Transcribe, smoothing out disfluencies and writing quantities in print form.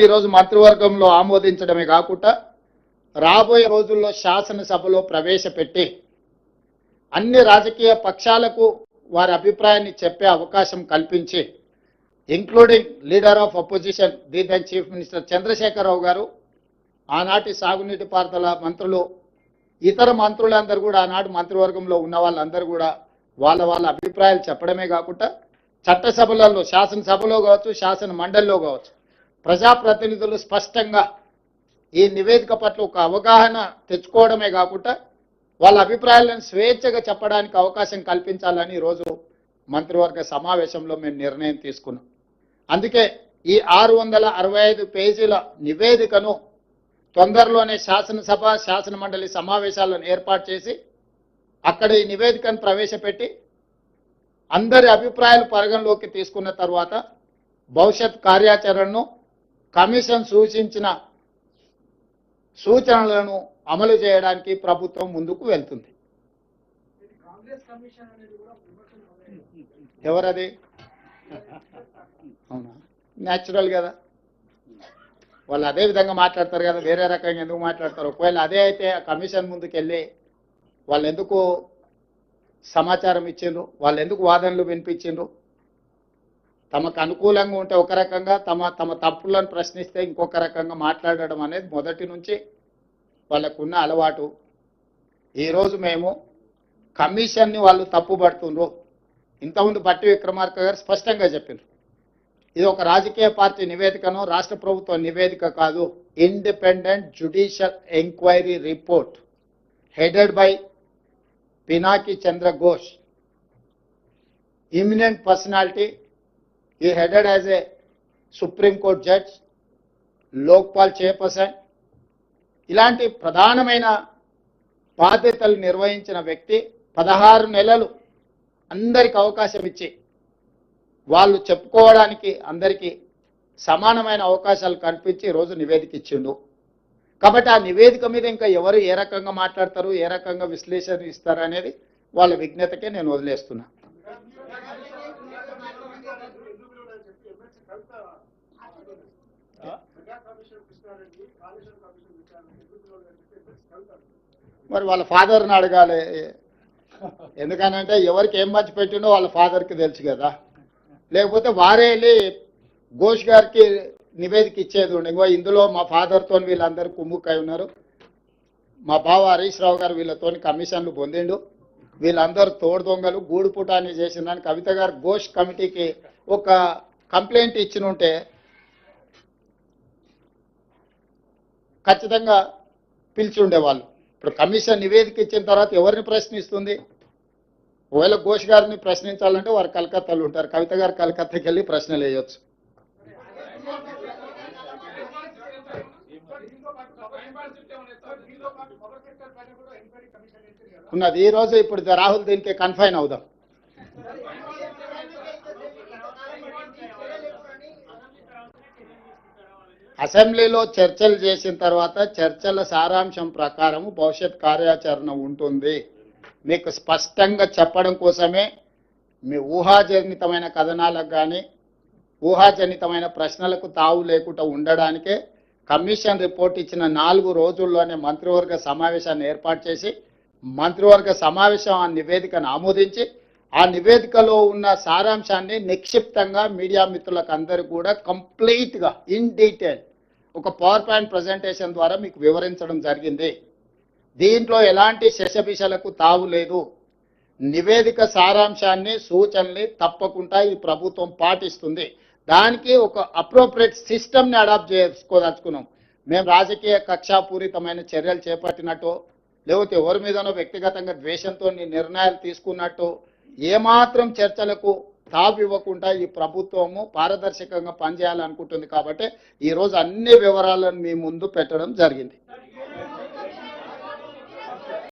నివేదికను ఈరోజు మంత్రివర్గంలో ఆమోదించడమే కాకుండా రాబోయే రోజుల్లో శాసనసభలో ప్రవేశపెట్టి అన్ని రాజకీయ పక్షాలకు వారి అభిప్రాయాన్ని చెప్పే అవకాశం కల్పించి including leader of opposition the then chief minister Chandrashekar Rao గారు, ఆనాటి సాగునీటి పారుదల మంత్రులు, ఇతర మంత్రులందరూ కూడా ఆనాటి మంత్రివర్గంలో ఉన్న వాళ్ళందరూ కూడా వాళ్ళ అభిప్రాయాలు చెప్పడమే కాకుండా చట్టసభలలో శాసనసభలో కావచ్చు, శాసన మండలిలో కావచ్చు ప్రజాప్రతినిధులు స్పష్టంగా ఈ నివేదిక పట్ల ఒక అవగాహన తెచ్చుకోవడమే కాకుండా వాళ్ళ అభిప్రాయాలను స్వేచ్ఛగా చెప్పడానికి అవకాశం కల్పించాలని ఈరోజు మంత్రివర్గ సమావేశంలో మేము నిర్ణయం తీసుకున్నాం. అందుకే ఈ 665 పేజీల నివేదికను తొందరలోనే శాసనసభ శాసన మండలి సమావేశాలను ఏర్పాటు చేసి అక్కడ ఈ నివేదికను ప్రవేశపెట్టి అందరి అభిప్రాయాలు పరిగణలోకి తీసుకున్న తర్వాత భవిష్యత్ కార్యాచరణను కమిషన్ సూచించిన సూచనలను అమలు చేయడానికి ప్రభుత్వం ముందుకు వెళ్తుంది. ఎవరది? అవునా, న్యాచురల్ కదా, వాళ్ళు అదే విధంగా మాట్లాడతారు కదా, వేరే రకంగా ఎందుకు మాట్లాడతారు? ఒకవేళ అదే అయితే ఆ కమిషన్ ముందుకు వెళ్ళి వాళ్ళు ఎందుకు సమాచారం ఇచ్చిండ్రు, వాళ్ళు ఎందుకు వాదనలు వినిపించిండ్రు? తమకు అనుకూలంగా ఉంటే ఒక రకంగా, తమ తప్పులను ప్రశ్నిస్తే ఇంకొక రకంగా మాట్లాడడం అనేది మొదటి నుంచి వాళ్ళకున్న అలవాటు. ఈరోజు మేము కమిషన్ని వాళ్ళు తప్పుపడుతుండ్రు. ఇంతకుముందు బట్టి విక్రమార్క గారు స్పష్టంగా చెప్పారు, ఇది ఒక రాజకీయ పార్టీ నివేదికను, రాష్ట్ర ప్రభుత్వ నివేదిక కాదు, independent judicial enquiry report headed by Pinaki Chandra Ghosh, eminent personality. He headed as a Supreme Court judge, Lokpal chairperson, ఇలాంటి ప్రధానమైన బాధ్యతలు నిర్వహించిన వ్యక్తి 16 నెలలు అందరికి అవకాశం ఇచ్చి వాళ్ళు చెప్పుకోవడానికి అందరికీ సమానమైన అవకాశాలు కల్పించి ఈరోజు నివేదిక ఇచ్చిండు. కాబట్టి ఆ నివేదిక మీద ఇంకా ఎవరు ఏ రకంగా మాట్లాడతారు, ఏ రకంగా విశ్లేషణ ఇస్తారు అనేది వాళ్ళ విజ్ఞతకే నేను వదిలేస్తున్నా. మరి వాళ్ళ ఫాదర్ని అడగాలి, ఎందుకనంటే ఎవరికి ఏం మంచి పెట్టిండో వాళ్ళ ఫాదర్కి తెలుసు కదా. లేకపోతే వారే వెళ్ళి ఘోష్ గారికి నివేదిక ఇచ్చేది ఉండే, ఇంకో ఇందులో మా ఫాదర్తో వీళ్ళందరూ కుమ్ముక్కై ఉన్నారు, మా బావ హరీష్ రావు గారు వీళ్ళతో కమిషన్లు పొందిండు, వీళ్ళందరూ తోడు దొంగలు గూడు పుటాన్ని చేసిందని కవిత గారు ఘోష్ కమిటీకి ఒక కంప్లైంట్ ఇచ్చిన ఉంటే ఖచ్చితంగా పిలిచి ఉండేవాళ్ళు. ఇప్పుడు కమిషన్ నివేదిక ఇచ్చిన తర్వాత ఎవరిని ప్రశ్నిస్తుంది? ఒకవేళ ఘోష్ గారిని ప్రశ్నించాలంటే వారు కలకత్తాలో ఉంటారు, కవిత గారు కలకత్తాకి వెళ్ళి ప్రశ్నలు వేయవచ్చు. ఉన్నది ఈరోజు. ఇప్పుడు రాహుల్ దీనికి కన్ఫైన్ అవుదాం. అసెంబ్లీలో చర్చలు చేసిన తర్వాత చర్చల సారాంశం ప్రకారం భవిష్యత్ కార్యాచరణ ఉంటుంది. మీకు స్పష్టంగా చెప్పడం కోసమే మీ ఊహాజనితమైన కథనాలకు కానీ ఊహాజనితమైన ప్రశ్నలకు తావు లేకుండా ఉండడానికే కమిషన్ రిపోర్ట్ ఇచ్చిన 4 రోజుల్లోనే మంత్రివర్గ సమావేశాన్ని ఏర్పాటు చేసి మంత్రివర్గ సమావేశం ఆ నివేదికను ఆమోదించి ఆ నివేదికలో ఉన్న సారాంశాన్ని నిక్షిప్తంగా మీడియా మిత్రులకు అందరూ కూడా కంప్లీట్గా ఇన్ డీటెయిల్ ఒక పవర్ పాయింట్ ప్రజెంటేషన్ ద్వారా మీకు వివరించడం జరిగింది. దీంట్లో ఎలాంటి శశభిషలకు తావు లేదు. నివేదిక సారాంశాన్ని సూచనల్ని తప్పకుండా ఈ ప్రభుత్వం పాటిస్తుంది. దానికి ఒక అప్రోప్రియేట్ సిస్టమ్ని అడాప్ట్ చేసుకోదలుచుకున్నాం. మేము రాజకీయ కక్షాపూరితమైన చర్యలు చేపట్టినట్టు లేకపోతే ఎవరి మీదనో వ్యక్తిగతంగా ద్వేషంతో నిర్ణయాలు తీసుకున్నట్టు ఏమాత్రం చర్చలకు తావు ఇవ్వకుండా ఈ ప్రభుత్వము పారదర్శకంగా పనిచేయాలనుకుంటుంది. కాబట్టి ఈరోజు అన్ని వివరాలను మీ ముందు పెట్టడం జరిగింది.